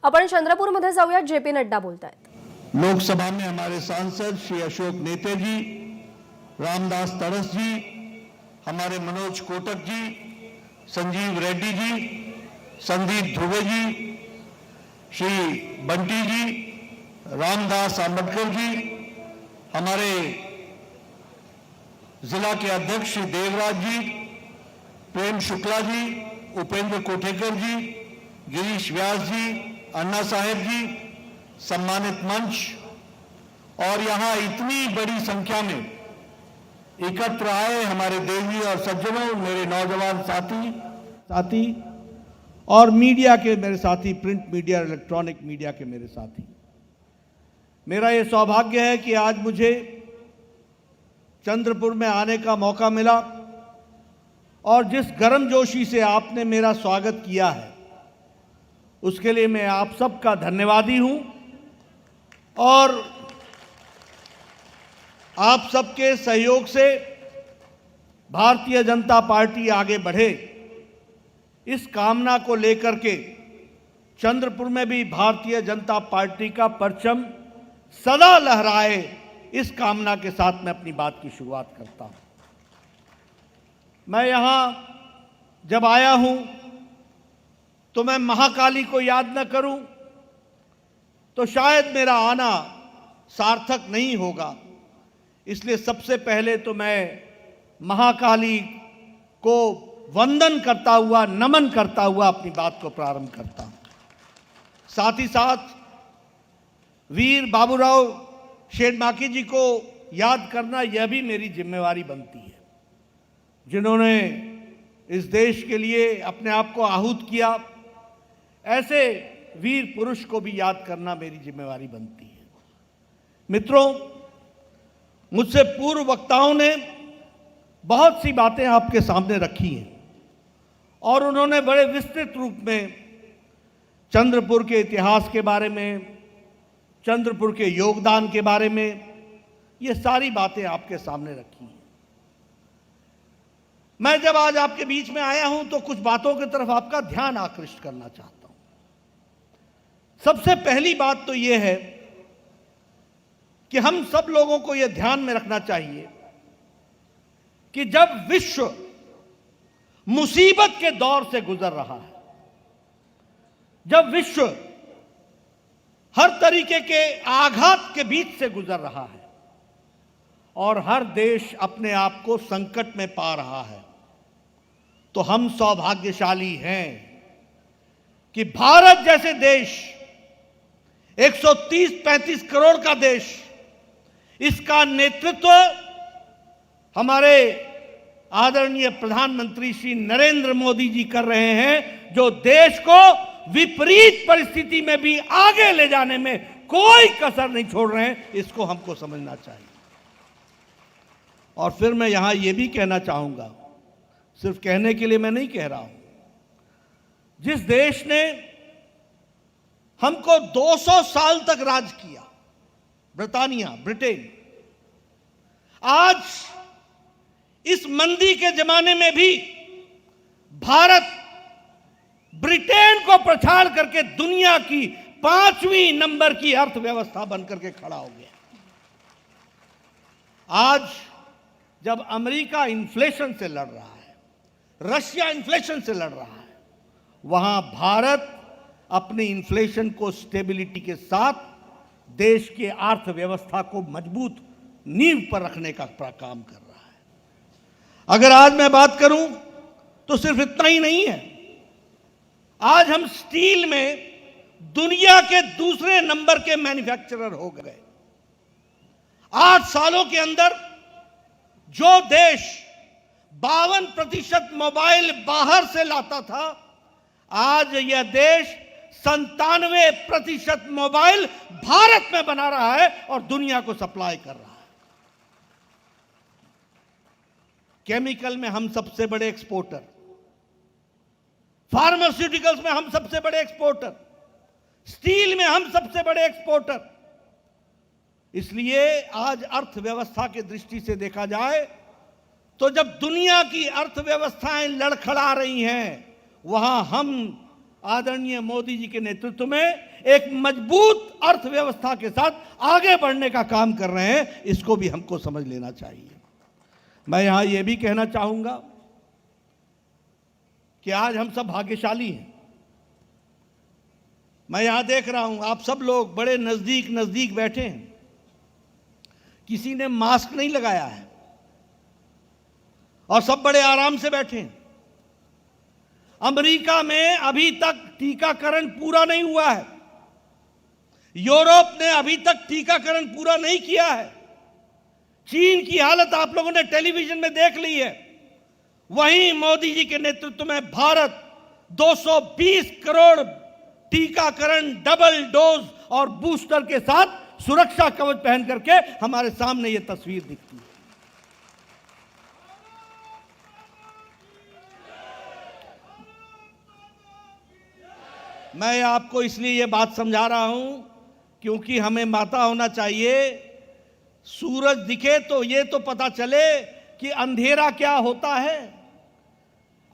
आपण चंद्रपूरमध्ये जाऊयात, जेपी नड्डा बोलतायत। लोकसभा में हमारे सांसद श्री अशोक नेते जी, रामदास तड़स जी, हमारे मनोज कोटक जी, संजीव रेड्डी जी, संदीप ध्रुवे जी, श्री बंटी जी, रामदास आंबेडकर जी, हमारे जिला के अध्यक्ष श्री देवराज जी, प्रेम शुक्ला जी, उपेंद्र कोठेकर जी, गिरीश व्यास जी, अन्ना साहेब जी, सम्मानित मंच और यहां इतनी बड़ी संख्या में एकत्र आए हमारे देवी और सज्जनों, मेरे नौजवान साथी और मीडिया के मेरे साथी, प्रिंट मीडिया, इलेक्ट्रॉनिक मीडिया के मेरे साथी, मेरा ये सौभाग्य है कि आज मुझे चंद्रपुर में आने का मौका मिला और जिस गर्मजोशी से आपने मेरा स्वागत किया है उसके लिए मैं आप सबका धन्यवादी हूं और आप सबके सहयोग से भारतीय जनता पार्टी आगे बढ़े, इस कामना को लेकर के चंद्रपुर में भी भारतीय जनता पार्टी का परचम सदा लहराए, इस कामना के साथ मैं अपनी बात की शुरुआत करता हूं। मैं यहां जब आया हूं तो मैं महाकाली को याद न करूं तो शायद मेरा आना सार्थक नहीं होगा, इसलिए सबसे पहले तो मैं महाकाली को वंदन करता हुआ, नमन करता हुआ अपनी बात को प्रारंभ करता हूं। साथ ही साथ वीर बाबूराव शेरमाकी जी को याद करना यह भी मेरी जिम्मेवारी बनती है, जिन्होंने इस देश के लिए अपने आप को आहूत किया। ऐसे वीर पुरुष को भी याद करना मेरी जिम्मेवारी बनती है। मित्रों, मुझसे पूर्व वक्ताओं ने बहुत सी बातें आपके सामने रखी हैं और उन्होंने बड़े विस्तृत रूप में चंद्रपुर के इतिहास के बारे में, चंद्रपुर के योगदान के बारे में, ये सारी बातें आपके सामने रखी हैं। मैं जब आज आपके बीच में आया हूं तो कुछ बातों की तरफ आपका ध्यान आकृष्ट करना चाहता हूं। सबसे पहली बात तो यह है कि हम सब लोगों को यह ध्यान में रखना चाहिए कि जब विश्व मुसीबत के दौर से गुजर रहा है, जब विश्व हर तरीके के आघात के बीच से गुजर रहा है और हर देश अपने आप को संकट में पा रहा है, तो हम सौभाग्यशाली हैं कि भारत जैसे देश, 130-135 करोड़ का देश, इसका नेतृत्व हमारे आदरणीय प्रधानमंत्री श्री नरेंद्र मोदी जी कर रहे हैं, जो देश को विपरीत परिस्थिति में भी आगे ले जाने में कोई कसर नहीं छोड़ रहे हैं। इसको हमको समझना चाहिए। और फिर मैं यहां यह भी कहना चाहूंगा, सिर्फ कहने के लिए मैं नहीं कह रहा हूं, जिस देश ने हमको 200 साल तक राज किया, ब्रिटेन, आज इस मंदी के जमाने में भी भारत ब्रिटेन को पछाड़ करके दुनिया की 5वीं नंबर की अर्थव्यवस्था बनकर के खड़ा हो गया। आज जब अमेरिका इन्फ्लेशन से लड़ रहा है, रशिया इन्फ्लेशन से लड़ रहा है, वहां भारत अपनी इन्फ्लेशन को स्टेबिलिटी के साथ देश के अर्थव्यवस्था को मजबूत नींव पर रखने का काम कर रहा है। अगर आज मैं बात करूं तो सिर्फ इतना ही नहीं है, आज हम स्टील में दुनिया के दूसरे नंबर के मैन्युफैक्चरर हो गए। 8 सालों के अंदर जो देश 52% मोबाइल बाहर से लाता था, आज यह देश 97% मोबाइल भारत में बना रहा है और दुनिया को सप्लाई कर रहा है। केमिकल में हम सबसे बड़े एक्सपोर्टर, फार्मास्यूटिकल्स में हम सबसे बड़े एक्सपोर्टर, स्टील में हम सबसे बड़े एक्सपोर्टर। इसलिए आज अर्थव्यवस्था की दृष्टि से देखा जाए तो जब दुनिया की अर्थव्यवस्थाएं लड़खड़ा रही हैं, वहां हम आदरणीय मोदी जी के नेतृत्व में एक मजबूत अर्थव्यवस्था के साथ आगे बढ़ने का काम कर रहे हैं, इसको भी हमको समझ लेना चाहिए। मैं यहां यह भी कहना चाहूंगा कि आज हम सब भाग्यशाली हैं। मैं यहां देख रहा हूं आप सब लोग बड़े नजदीक नजदीक बैठे हैं, किसी ने मास्क नहीं लगाया है और सब बड़े आराम से बैठे हैं। अमेरिका में अभी तक टीकाकरण पूरा नहीं हुआ है, यूरोप ने अभी तक टीकाकरण पूरा नहीं किया है, चीन की हालत आप लोगों ने टेलीविजन में देख ली है। वहीं मोदी जी के नेतृत्व में भारत 220 करोड़ टीकाकरण, डबल डोज और बूस्टर के साथ सुरक्षा कवच पहन करके हमारे सामने यह तस्वीर दिखती है। मैं आपको इसलिए यह बात समझा रहा हूं क्योंकि हमें माता होना चाहिए। सूरज दिखे तो ये तो पता चले कि अंधेरा क्या होता है।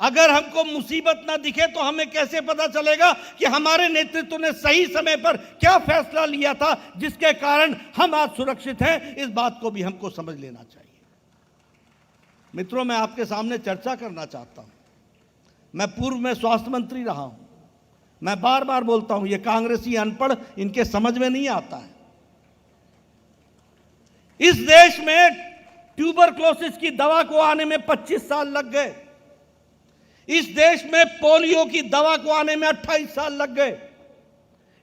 अगर हमको मुसीबत ना दिखे तो हमें कैसे पता चलेगा कि हमारे नेतृत्व ने सही समय पर क्या फैसला लिया था जिसके कारण हम आज सुरक्षित हैं। इस बात को भी हमको समझ लेना चाहिए। मित्रों, मैं आपके सामने चर्चा करना चाहता हूं। मैं पूर्व में स्वास्थ्य मंत्री रहा हूं। मैं बार बार बोलता हूं, ये कांग्रेसी अनपढ़, इनके समझ में नहीं आता है। इस देश में ट्यूबरक्लोसिस की दवा को आने में 25 साल लग गए। इस देश में पोलियो की दवा को आने में 28 साल लग गए।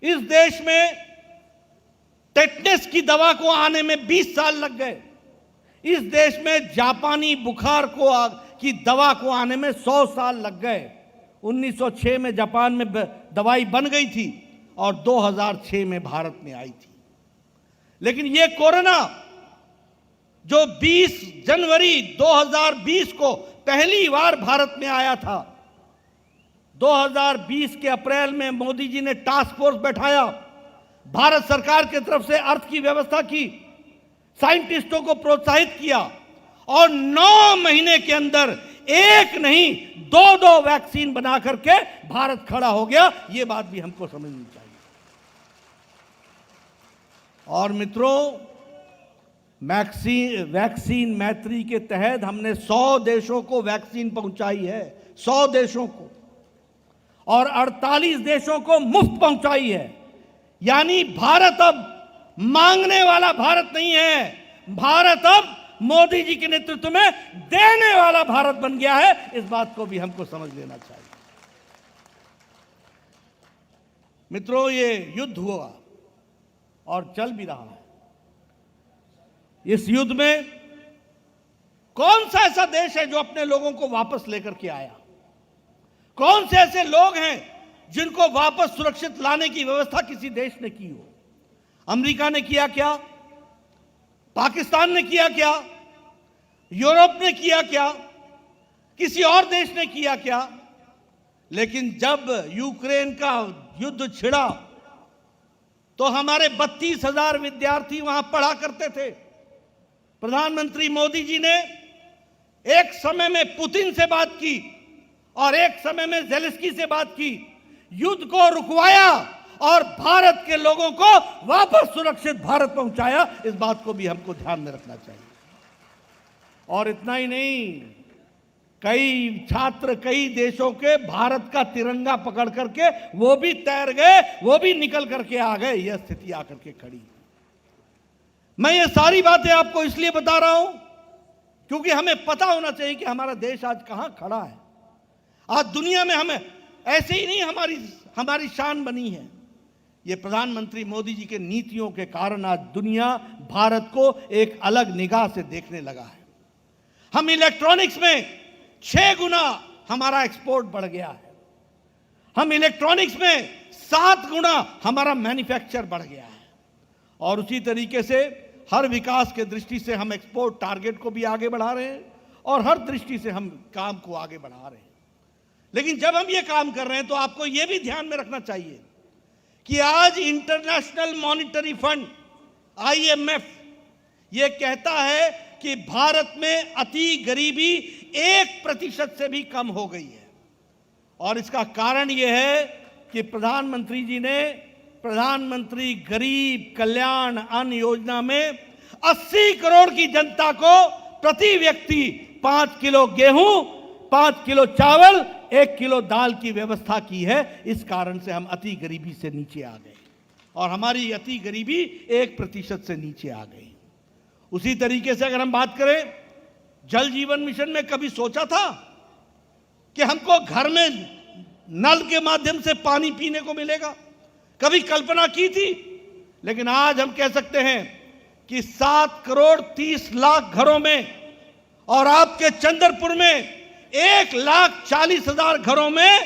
इस देश में टेटनस की दवा को आने में 20 साल लग गए। इस देश में जापानी बुखार की दवा को आने में 100 साल लग गए। 1906 में जापान में दवाई बन गई थी और 2006 में भारत में आई थी। लेकिन ये कोरोना जो 20 जनवरी 2020 को पहली बार भारत में आया था, 2020 के अप्रैल में मोदी जी ने टास्क फोर्स बैठाया, भारत सरकार की तरफ से अर्थ की व्यवस्था की, साइंटिस्टों को प्रोत्साहित किया और 9 महीने के अंदर एक नहीं 2 वैक्सीन बना करके भारत खड़ा हो गया। यह बात भी हमको समझनी चाहिए। और मित्रों, वैक्सीन मैत्री के तहत हमने 100 देशों को वैक्सीन पहुंचाई है, 100 देशों को, और 48 देशों को मुफ्त पहुंचाई है। यानी भारत अब मांगने वाला भारत नहीं है, भारत अब मोदी जी के नेतृत्व में देने वाला भारत बन गया है। इस बात को भी हमको समझ लेना चाहिए। मित्रों, ये युद्ध हुआ और चल भी रहा है। इस युद्ध में कौन सा ऐसा देश है जो अपने लोगों को वापस लेकर के आया? कौन से ऐसे लोग हैं जिनको वापस सुरक्षित लाने की व्यवस्था किसी देश ने की हो? अमेरिका ने किया क्या? पाकिस्तान ने किया क्या? यूरोप ने किया क्या? किसी और देश ने किया क्या? लेकिन जब यूक्रेन का युद्ध छिड़ा तो हमारे 32,000 विद्यार्थी वहां पढ़ा करते थे। प्रधानमंत्री मोदी जी ने एक समय में पुतिन से बात की और एक समय में ज़ेलेंस्की से बात की, युद्ध को रुकवाया और भारत के लोगों को वापस सुरक्षित भारत पहुंचाया। इस बात को भी हमको ध्यान में रखना चाहिए। और इतना ही नहीं, कई छात्र कई देशों के भारत का तिरंगा पकड़ करके वो भी तैर गए, वो भी निकल करके आ गए। यह स्थिति आकर के खड़ी। मैं ये सारी बातें आपको इसलिए बता रहा हूं क्योंकि हमें पता होना चाहिए कि हमारा देश आज कहां खड़ा है। आज दुनिया में हमें ऐसे ही नहीं हमारी शान बनी है। ये प्रधानमंत्री मोदी जी के नीतियों के कारण आज दुनिया भारत को एक अलग निगाह से देखने लगा है। हम इलेक्ट्रॉनिक्स में 6 गुना हमारा एक्सपोर्ट बढ़ गया है। हम इलेक्ट्रॉनिक्स में 7 गुना हमारा मैन्युफैक्चर बढ़ गया है। और उसी तरीके से हर विकास के दृष्टि से हम एक्सपोर्ट टारगेट को भी आगे बढ़ा रहे हैं और हर दृष्टि से हम काम को आगे बढ़ा रहे हैं। लेकिन जब हम ये काम कर रहे हैं तो आपको ये भी ध्यान में रखना चाहिए कि आज इंटरनेशनल मॉनिटरी फंड IMF ये कहता है कि भारत में अति गरीबी 1% से भी कम हो गई है। और इसका कारण यह है कि प्रधानमंत्री जी ने प्रधानमंत्री गरीब कल्याण अन्न योजना में 80 करोड़ की जनता को प्रति व्यक्ति 5 किलो गेहूं, 5 किलो चावल, 1 किलो दाल की व्यवस्था की है। इस कारण से हम अति गरीबी से नीचे आ गए और हमारी अति गरीबी 1% से नीचे आ गई। उसी तरीके से अगर हम बात करें जल जीवन मिशन में, कभी सोचा था कि हमको घर में नल के माध्यम से पानी पीने को मिलेगा? कभी कल्पना की थी? लेकिन आज हम कह सकते हैं कि 7 करोड़ 30 लाख घरों में और आपके चंद्रपुर में 1,40,000 घरों में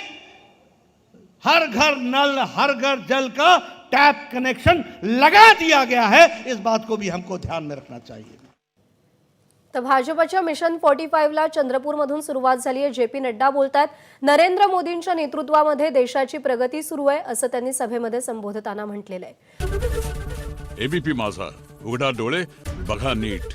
हर घर नल, हर घर जल का टैप कनेक्शन लगा दिया गया है। इस बात को भी हमको ध्यान में रखना चाहिए। तर भाजपच्या मिशन 45ला चंद्रपूरमधून सुरुवात झाली आहे। जे पी नड्डा बोलतात, नरेंद्र मोदींच्या नेतृत्वामध्ये देशाची प्रगती सुरू आहे असं त्यांनी सभेमध्ये संबोधताना म्हटलेलं आहे। एबीपी माझा, उघडा डोळे बघा नीट।